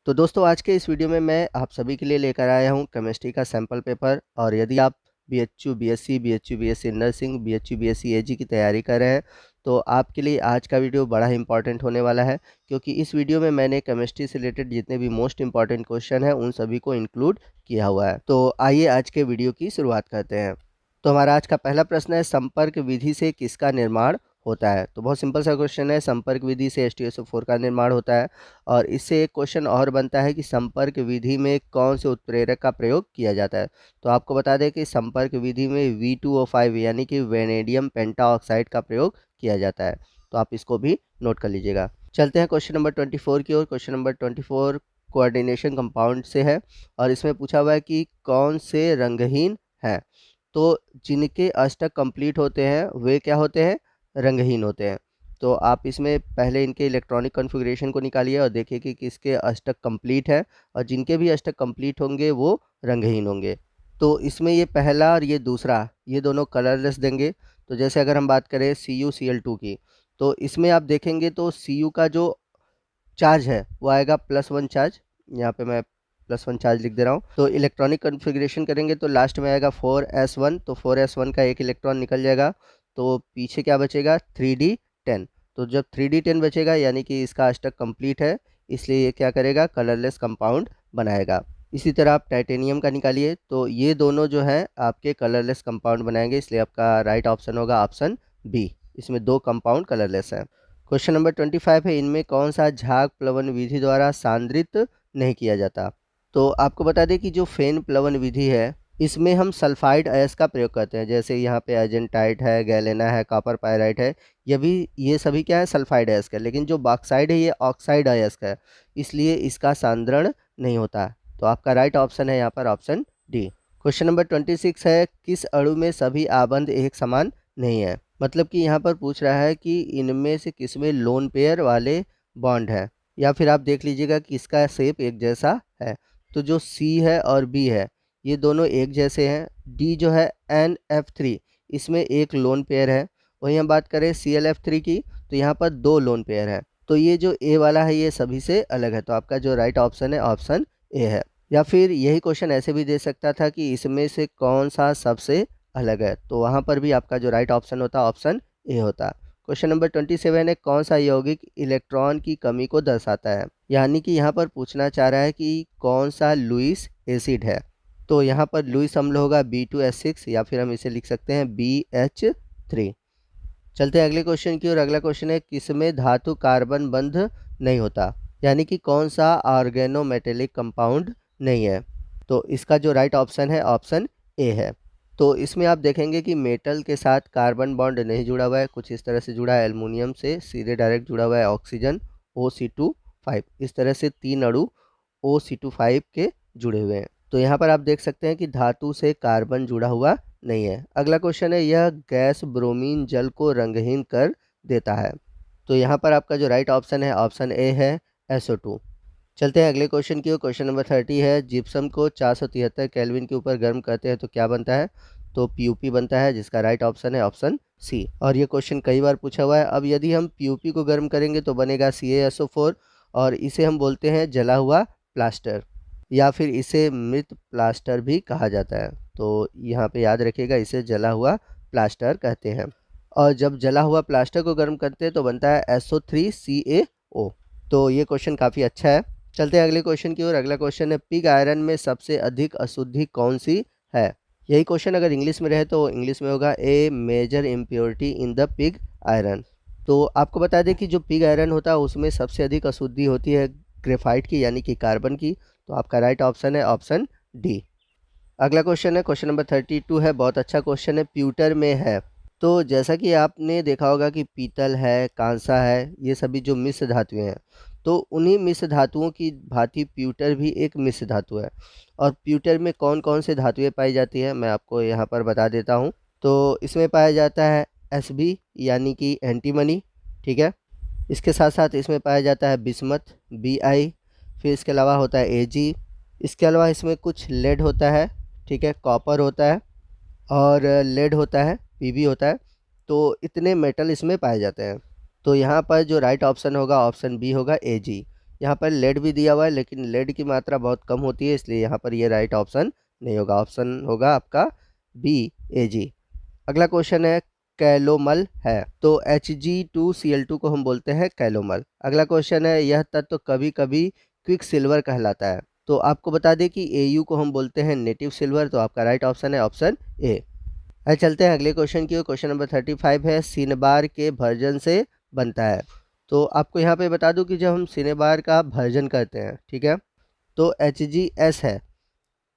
तो दोस्तों आज के इस वीडियो में मैं आप सभी के लिए लेकर आया हूँ केमिस्ट्री का सैंपल पेपर। और यदि आप BHU BSc BSc nursing BHU BSc AG की तैयारी कर रहे हैं तो आपके लिए आज का वीडियो बड़ा ही इंपॉर्टेंट होने वाला है, क्योंकि इस वीडियो में मैंने केमिस्ट्री से रिलेटेड जितने भी मोस्ट इंपॉर्टेंट क्वेश्चन हैं उन सभी को इंक्लूड किया हुआ है। तो आइए आज के वीडियो की शुरुआत करते हैं। तो हमारा आज का पहला प्रश्न है, संपर्क विधि से किसका निर्माण होता है। तो बहुत सिंपल सा क्वेश्चन है, संपर्क विधि से H2SO4 का निर्माण होता है। और इससे एक क्वेश्चन और बनता है कि संपर्क विधि में कौन से उत्प्रेरक का प्रयोग किया जाता है। तो आपको बता दें कि संपर्क विधि में V2O5 यानी कि वेनेडियम पेंटाऑक्साइड का प्रयोग किया जाता है। तो आप इसको भी नोट कर लीजिएगा। चलते हैं क्वेश्चन नंबर 24 की ओर। क्वेश्चन नंबर 24 कोऑर्डिनेशन कंपाउंड से है और इसमें पूछा हुआ है कि कौन से रंगहीन हैं। तो जिनके अष्टक कंप्लीट होते हैं वे क्या होते हैं, रंगहीन होते हैं। तो आप इसमें पहले इनके इलेक्ट्रॉनिक कॉन्फ़िगरेशन को निकालिए और देखिए कि किसके अष्टक कंप्लीट है, और जिनके भी अष्टक कंप्लीट होंगे वो रंगहीन होंगे। तो इसमें ये पहला और ये दूसरा ये दोनों कलरलेस देंगे। तो जैसे अगर हम बात करें CuCl2 की, तो इसमें आप देखेंगे तो Cu का जो चार्ज है वो आएगा +1 चार्ज। यहाँ पे मैं +1 चार्ज लिख दे रहा हूँ। तो इलेक्ट्रॉनिक कॉन्फ़िगरेशन करेंगे तो लास्ट में आएगा 4s1। तो 4s1 का एक इलेक्ट्रॉन निकल जाएगा, तो पीछे क्या बचेगा 3d10। तो जब 3d10 बचेगा यानी कि इसका अष्टक कंप्लीट है, इसलिए ये क्या करेगा, कलरलेस कंपाउंड बनाएगा। इसी तरह आप टाइटेनियम का निकालिए, तो ये दोनों जो है आपके कलरलेस कंपाउंड बनाएंगे, इसलिए आपका राइट ऑप्शन होगा ऑप्शन बी। इसमें दो कंपाउंड कलरलेस हैं। क्वेश्चन नंबर 25 है, इनमें कौन सा झाग प्लवन विधि द्वारा सांद्रित नहीं किया जाता। तो आपको बता दें कि जो फेन प्लवन विधि है इसमें हम सल्फाइड अयस्क का प्रयोग करते हैं। जैसे यहाँ पे एजेंटाइट है, गैलेना है, कॉपर पायराइट है, ये सभी क्या है, सल्फाइड अयस्क है। लेकिन जो बॉक्साइड है ये ऑक्साइड अयस्क है, इसलिए इसका सांद्रण नहीं होता। तो आपका राइट ऑप्शन है यहाँ पर ऑप्शन डी। क्वेश्चन नंबर 26 है, किस अणु में सभी आबंध एक समान नहीं है। मतलब कि यहाँ पर पूछ रहा है कि इनमें से किसमें लोन पेयर वाले बॉन्ड है, या फिर आप देख लीजिएगा कि इसका शेप एक जैसा है। तो जो C है और B है ये दोनों एक जैसे हैं। D जो है NF3 इसमें एक लोन पेयर है। वहीं हम बात करें ClF3 की, तो यहाँ पर दो लोन पेयर है। तो ये जो A वाला है ये सभी से अलग है। तो आपका जो राइट ऑप्शन है ऑप्शन A है। या फिर यही क्वेश्चन ऐसे भी दे सकता था कि इसमें से कौन सा सबसे अलग है, तो वहाँ पर भी आपका जो राइट ऑप्शन होता ऑप्शन ए होता। क्वेश्चन नंबर 27 है, कौन सा यौगिक इलेक्ट्रॉन की कमी को दर्शाता है। यानी कि यहाँ पर पूछना चाह रहा है कि कौन सा लुईस एसिड है। तो यहाँ पर लुईस अम्ल होगा B2H6, या फिर हम इसे लिख सकते हैं BH3। चलते हैं अगले क्वेश्चन की और। अगला क्वेश्चन है, किसमें धातु कार्बन बंध नहीं होता। यानी कि कौन सा ऑर्गेनोमेटेलिक कंपाउंड नहीं है। तो इसका जो राइट ऑप्शन है ऑप्शन ए है। तो इसमें आप देखेंगे कि मेटल के साथ कार्बन बॉन्ड नहीं जुड़ा हुआ है, कुछ इस तरह से जुड़ा है। एल्युमिनियम से सीधे डायरेक्ट जुड़ा हुआ है ऑक्सीजन OC2 5। इस तरह से तीन अणु OC2 5 के जुड़े हुए हैं। तो यहाँ पर आप देख सकते हैं कि धातु से कार्बन जुड़ा हुआ नहीं है। अगला क्वेश्चन है, यह गैस ब्रोमीन जल को रंगहीन कर देता है। तो यहाँ पर आपका जो राइट ऑप्शन है ऑप्शन ए है SO2। चलते हैं अगले क्वेश्चन की ओर। क्वेश्चन नंबर 30 है, जिप्सम को 473 केल्विन के ऊपर गर्म करते हैं तो क्या बनता है। तो PUP बनता है, जिसका राइट ऑप्शन है ऑप्शन सी। और ये क्वेश्चन कई बार पूछा हुआ है। अब यदि हम PUP को गर्म करेंगे तो बनेगा CaSO4, और इसे हम बोलते हैं जला हुआ प्लास्टर, या फिर इसे मृत प्लास्टर भी कहा जाता है। तो यहाँ पे याद रखिएगा, इसे जला हुआ प्लास्टर कहते हैं। और जब जला हुआ प्लास्टर को गर्म करते हैं तो बनता है SO3CaO। तो ये क्वेश्चन काफ़ी अच्छा है। चलते हैं अगले क्वेश्चन की ओर। अगला क्वेश्चन है, पिग आयरन में सबसे अधिक अशुद्धि कौन सी है। यही क्वेश्चन अगर इंग्लिश में रहे तो इंग्लिश में होगा, a major impurity in the pig iron. तो आपको बता दें कि जो पिग आयरन होता है उसमें सबसे अधिक अशुद्धि होती है ग्रेफाइट की, यानी कि कार्बन की। तो आपका राइट ऑप्शन है ऑप्शन डी। अगला क्वेश्चन है, क्वेश्चन नंबर 32 है, बहुत अच्छा क्वेश्चन है, प्यूटर में है। तो जैसा कि आपने देखा होगा कि पीतल है, कांसा है, ये सभी जो मिश्र धातुएं हैं, तो उन्हीं मिश्र धातुओं की भांति प्यूटर भी एक मिश्र धातु है। और प्यूटर में कौन कौन से धातुएं पाई जाती है मैं आपको यहाँ पर बता देता हूँ। तो इसमें पाया जाता है Sb यानी कि एंटीमनी, ठीक है। इसके साथ साथ इसमें पाया जाता है बिस्मथ Bi। फिर इसके अलावा होता है Ag। इसके अलावा इसमें कुछ लेड होता है, ठीक है, कॉपर होता है, और लेड होता है, Pb होता है। तो इतने मेटल इसमें पाए जाते हैं। तो यहाँ पर जो राइट ऑप्शन होगा ऑप्शन बी होगा Ag। यहाँ पर लेड भी दिया हुआ है, लेकिन लेड की मात्रा बहुत कम होती है, इसलिए यहाँ पर ये राइट ऑप्शन नहीं होगा। ऑप्शन होगा आपका बी, Ag। अगला क्वेश्चन है कैलोमल है, तो Hg2Cl2 को हम बोलते हैं कैलोमल। अगला क्वेश्चन है यह तत्व कभी कभी क्विक सिल्वर कहलाता है, तो आपको बता दें कि Au को हम बोलते हैं नेटिव सिल्वर, तो आपका राइट ऑप्शन है ऑप्शन ए। अब चलते हैं अगले क्वेश्चन की ओर। क्वेश्चन नंबर 35 है सिनेबार के भर्जन से बनता है। तो आपको यहाँ पे बता दूं कि जब हम सिनेबार का भर्जन करते हैं, ठीक है, तो HgS है,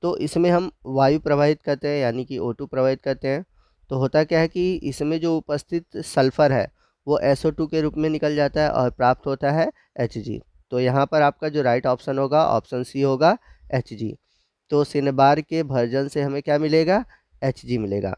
तो इसमें हम वायु प्रवाहित करते हैं, यानी कि O2 प्रवाहित करते हैं। तो होता क्या है कि इसमें जो उपस्थित सल्फर है वो SO2 के रूप में निकल जाता है और प्राप्त होता है Hg। तो यहाँ पर आपका जो राइट ऑप्शन होगा ऑप्शन सी होगा, Hg। तो सिनेबार के भर्जन से हमें क्या मिलेगा, Hg मिलेगा।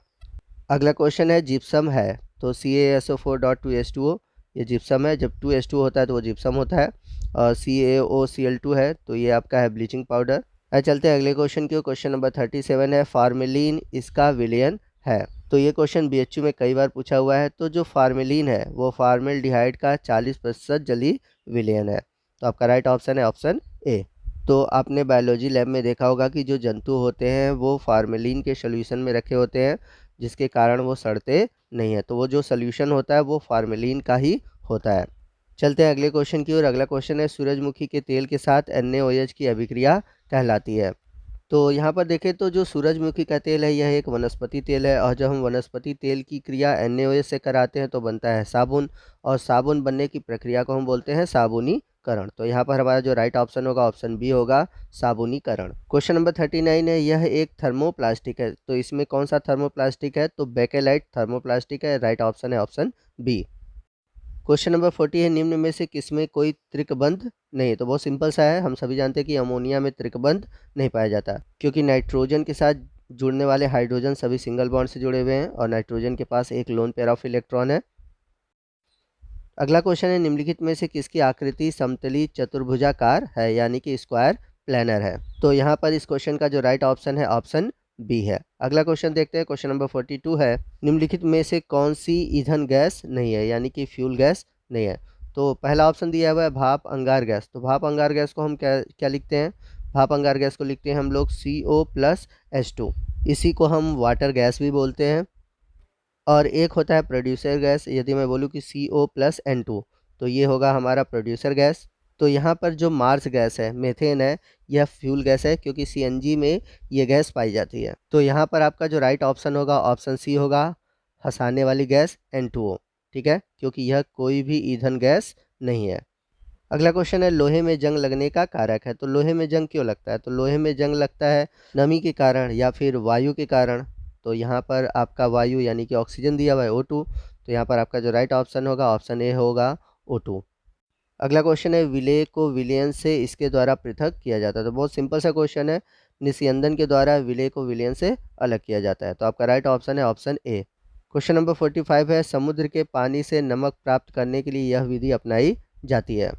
अगला क्वेश्चन है जिप्सम है, तो CaSO4.2H2O ये जिप्सम है। जब 2H2O होता है तो वो जिप्सम होता है, और CaOCl2 है तो ये आपका है ब्लीचिंग पाउडर। अब चलते हैं अगले क्वेश्चन की ओर। क्वेश्चन नंबर 37 है फार्मेलिन इसका विलयन है। तो ये क्वेश्चन BHU में कई बार पूछा हुआ है। तो जो फार्मेलिन है वो फार्मेल्डिहाइड का 40% जलीय विलयन है, तो आपका राइट ऑप्शन है ऑप्शन ए। तो आपने बायोलॉजी लैब में देखा होगा कि जो जंतु होते हैं वो फार्मेलिन के सोल्यूशन में रखे होते हैं, जिसके कारण वो सड़ते नहीं है। तो वो जो सोल्यूशन होता है वो फार्मेलिन का ही होता है। चलते हैं अगले क्वेश्चन की ओर। अगला क्वेश्चन है सूरजमुखी के तेल के साथ NaOH की अभिक्रिया कहलाती है। तो यहाँ पर देखें तो जो सूरजमुखी का तेल है यह एक वनस्पति तेल है, और जब हम वनस्पति तेल की क्रिया NaOH से कराते हैं तो बनता है साबुन, और साबुन बनने की प्रक्रिया को हम बोलते हैं साबुनीकरण। तो यहाँ पर हमारा जो राइट ऑप्शन होगा ऑप्शन बी होगा, साबुनीकरण। क्वेश्चन नंबर 39 है यह एक थर्मोप्लास्टिक है, तो इसमें कौन सा थर्मोप्लास्टिक है, तो बेकेलाइट थर्मोप्लास्टिक है। राइट ऑप्शन है ऑप्शन बी। क्वेश्चन नंबर 40 है निम्न में से किसमें कोई त्रिकबंध नहीं। तो बहुत सिंपल सा है, हम सभी जानते हैं कि अमोनिया में त्रिकबंध नहीं पाया जाता, क्योंकि नाइट्रोजन के साथ जुड़ने वाले हाइड्रोजन सभी सिंगल बॉन्ड से जुड़े हुए हैं, और नाइट्रोजन के पास एक लोन पेयर ऑफ इलेक्ट्रॉन है। अगला क्वेश्चन है निम्नलिखित में से किसकी आकृति समतली चतुर्भुजाकार है, यानी कि स्क्वायर प्लानर है। तो यहाँ पर इस क्वेश्चन का जो राइट ऑप्शन है ऑप्शन बी है। अगला क्वेश्चन देखते हैं। क्वेश्चन नंबर 42 है निम्नलिखित में से कौन सी ईंधन गैस नहीं है, यानी कि फ्यूल गैस नहीं है। तो पहला ऑप्शन दिया हुआ है भाप अंगार गैस। तो भाप अंगार गैस को हम क्या क्या लिखते हैं, भाप अंगार गैस को लिखते हैं हम लोग CO+H2, इसी को हम वाटर गैस भी बोलते हैं। और एक होता है प्रोड्यूसर गैस, यदि मैं बोलूँ कि CO+N2, तो ये होगा हमारा प्रोड्यूसर गैस। तो यहाँ पर जो मार्स गैस है, मीथेन है, यह फ्यूल गैस है, क्योंकि CNG में ये गैस पाई जाती है। तो यहाँ पर आपका जो राइट ऑप्शन होगा ऑप्शन सी होगा, हंसाने वाली गैस N2O, ठीक है, क्योंकि यह कोई भी ईंधन गैस नहीं है। अगला क्वेश्चन है लोहे में जंग लगने का कारक है। तो लोहे में जंग क्यों लगता है, तो लोहे में जंग लगता है नमी के कारण या फिर वायु के कारण। तो यहाँ पर आपका वायु यानी कि ऑक्सीजन दिया हुआ है O2, तो यहाँ पर आपका जो राइट ऑप्शन होगा ऑप्शन ए होगा O2। अगला क्वेश्चन है विलेय को विलयन से इसके द्वारा पृथक किया जाता है। तो बहुत सिंपल सा क्वेश्चन है, निस्यंदन के द्वारा विलेय को विलयन से अलग किया जाता है। तो आपका राइट ऑप्शन है ऑप्शन ए। क्वेश्चन नंबर 45 है समुद्र के पानी से नमक प्राप्त करने के लिए यह विधि अपनाई जाती है।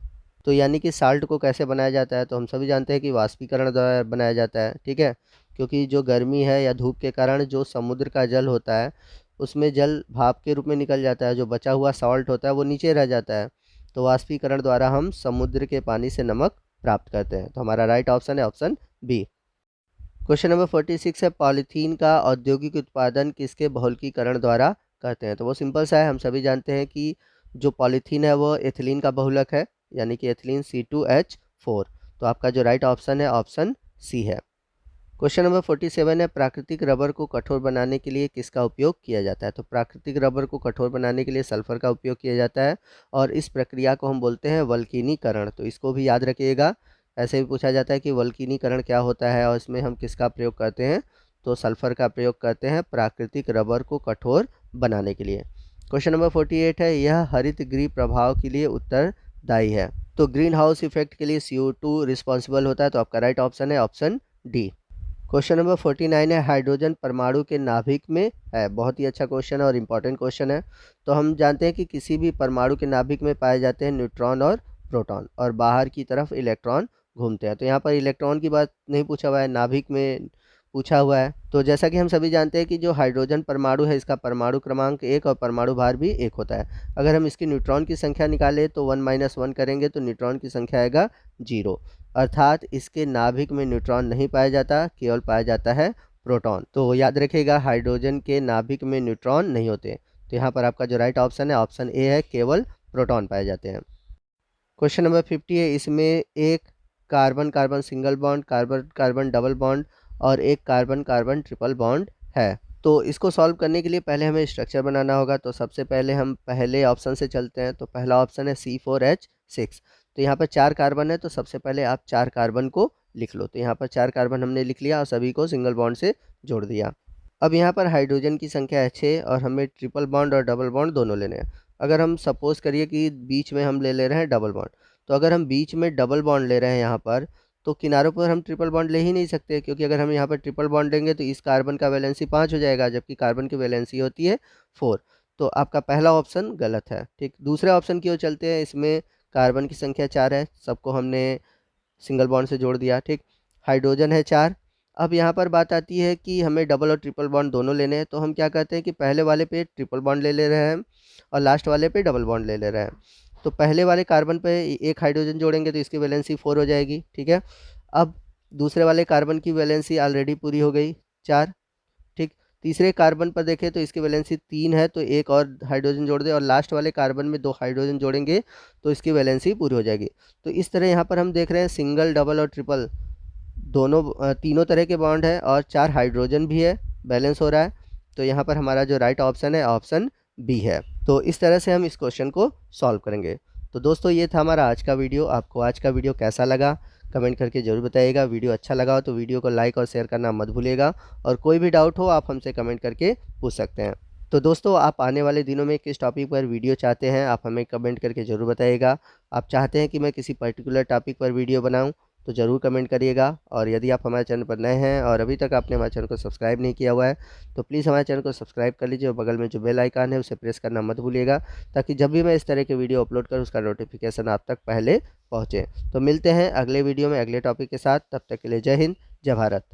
तो यानी कि साल्ट को कैसे बनाया जाता है, तो हम सभी जानते हैं कि वाष्पीकरण द्वारा बनाया जाता है, ठीक है, क्योंकि जो गर्मी है या धूप के कारण जो समुद्र का जल होता है उसमें जल भाप के रूप में निकल जाता है, जो बचा हुआ सॉल्ट होता है वो नीचे रह जाता है। तो वाष्पीकरण द्वारा हम समुद्र के पानी से नमक प्राप्त करते हैं। तो हमारा राइट ऑप्शन है ऑप्शन बी। क्वेश्चन नंबर 46 है पॉलीथीन का औद्योगिक उत्पादन किसके बहुलकीकरण द्वारा करते हैं। तो वो सिंपल सा है, हम सभी जानते हैं कि जो पॉलीथीन है वो एथिलीन का बहुलक है, यानी कि एथिलीन C2H4। तो आपका जो राइट ऑप्शन है ऑप्शन सी है। क्वेश्चन नंबर 47 है प्राकृतिक रबर को कठोर बनाने के लिए किसका उपयोग किया जाता है। तो प्राकृतिक रबर को कठोर बनाने के लिए सल्फर का उपयोग किया जाता है, और इस प्रक्रिया को हम बोलते हैं वल्कनीकरण। तो इसको भी याद रखिएगा, ऐसे भी पूछा जाता है कि वल्कनीकरण क्या होता है और इसमें हम किसका प्रयोग करते हैं, तो सल्फर का प्रयोग करते हैं प्राकृतिक रबर को कठोर बनाने के लिए। क्वेश्चन नंबर 48 है यह हरित गृह प्रभाव के लिए उत्तरदायी है। तो ग्रीन हाउस इफेक्ट के लिए CO2 रिस्पॉन्सिबल होता है। तो आपका राइट ऑप्शन है ऑप्शन डी। क्वेश्चन नंबर 49 है हाइड्रोजन परमाणु के नाभिक में है। बहुत ही अच्छा क्वेश्चन है और इम्पॉर्टेंट क्वेश्चन है। तो हम जानते हैं कि किसी भी परमाणु के नाभिक में पाए जाते हैं न्यूट्रॉन और प्रोटॉन, और बाहर की तरफ इलेक्ट्रॉन घूमते हैं। तो यहाँ पर इलेक्ट्रॉन की बात नहीं पूछा हुआ है, नाभिक में पूछा हुआ है। तो जैसा कि हम सभी जानते हैं कि जो हाइड्रोजन परमाणु है इसका परमाणु क्रमांक 1 और परमाणु भार भी 1 होता है। अगर हम इसकी न्यूट्रॉन की संख्या निकालें तो 1 - 1 करेंगे तो न्यूट्रॉन की संख्या आएगा 0, अर्थात इसके नाभिक में न्यूट्रॉन नहीं पाया जाता, केवल पाया जाता है प्रोटॉन। तो याद रखिएगा, हाइड्रोजन के नाभिक में न्यूट्रॉन नहीं होते। तो यहाँ पर आपका जो राइट ऑप्शन है ऑप्शन ए है, केवल प्रोटॉन पाए जाते हैं। क्वेश्चन नंबर 50 है, इसमें एक carbon carbon single bond, carbon carbon double bond और एक कार्बन कार्बन ट्रिपल बॉन्ड है। तो इसको सॉल्व करने के लिए पहले हमें स्ट्रक्चर बनाना होगा। तो सबसे पहले हम पहले ऑप्शन से चलते हैं। तो पहला ऑप्शन है C4H6। तो यहाँ पर 4 कार्बन है, तो सबसे पहले आप 4 कार्बन को लिख लो। तो यहाँ पर 4 कार्बन हमने लिख लिया और सभी को सिंगल बॉन्ड से जोड़ दिया। अब यहाँ पर हाइड्रोजन की संख्या है 6 और हमें ट्रिपल बॉन्ड और डबल बॉन्ड दोनों लेने हैं। अगर हम सपोज़ करिए कि बीच में हम ले रहे हैं डबल बॉन्ड, तो अगर हम बीच में डबल बॉन्ड ले रहे हैं यहाँ पर, तो किनारों पर हम ट्रिपल बॉन्ड ले ही नहीं सकते, क्योंकि अगर हम यहाँ पर ट्रिपल बॉन्ड लेंगे तो इस कार्बन का वैलेंसी 5 हो जाएगा, जबकि कार्बन की वैलेंसी होती है 4। तो आपका पहला ऑप्शन गलत है। ठीक, दूसरे ऑप्शन की ओर चलते हैं। इसमें कार्बन की संख्या 4 है, सबको हमने सिंगल बॉन्ड से जोड़ दिया। ठीक, हाइड्रोजन है 4। अब यहाँ पर बात आती है कि हमें डबल और ट्रिपल बॉन्ड दोनों लेने हैं। तो हम क्या करते हैं कि पहले वाले पे ट्रिपल बॉन्ड ले रहे हैं और लास्ट वाले पे डबल बॉन्ड ले रहे हैं। तो पहले वाले कार्बन पे एक हाइड्रोजन जोड़ेंगे तो इसकी वैलेंसी 4 हो जाएगी। ठीक है, अब दूसरे वाले कार्बन की वैलेंसी ऑलरेडी पूरी हो गई, 4। ठीक, तीसरे कार्बन पर देखें तो इसकी वैलेंसी 3 है, तो एक और हाइड्रोजन जोड़ दें और लास्ट वाले कार्बन में 2 हाइड्रोजन जोड़ेंगे तो इसकी वैलेंसी पूरी हो जाएगी। तो इस तरह यहाँ पर हम देख रहे हैं सिंगल, डबल और ट्रिपल दोनों तीनों तरह के बॉन्ड है और 4 हाइड्रोजन भी है, बैलेंस हो रहा है। तो यहाँ पर हमारा जो राइट ऑप्शन है ऑप्शन बी है। तो इस तरह से हम इस क्वेश्चन को सॉल्व करेंगे। तो दोस्तों, ये था हमारा आज का वीडियो। आपको आज का वीडियो कैसा लगा कमेंट करके ज़रूर बताइएगा। वीडियो अच्छा लगा हो तो वीडियो को लाइक और शेयर करना मत भूलिएगा, और कोई भी डाउट हो आप हमसे कमेंट करके पूछ सकते हैं। तो दोस्तों, आप आने वाले दिनों में किस टॉपिक पर वीडियो चाहते हैं आप हमें कमेंट करके ज़रूर बताइएगा। आप चाहते हैं कि मैं किसी पर्टिकुलर टॉपिक पर वीडियो बनाऊं तो ज़रूर कमेंट करिएगा। और यदि आप हमारे चैनल पर नए हैं और अभी तक आपने हमारे चैनल को सब्सक्राइब नहीं किया हुआ है तो प्लीज़ हमारे चैनल को सब्सक्राइब कर लीजिए और बगल में जो बेल आइकन है उसे प्रेस करना मत भूलिएगा, ताकि जब भी मैं इस तरह के वीडियो अपलोड करूँ उसका नोटिफिकेशन आप तक पहले पहुँचे। तो मिलते हैं अगले वीडियो में अगले टॉपिक के साथ। तब तक के लिए जय हिंद, जय भारत।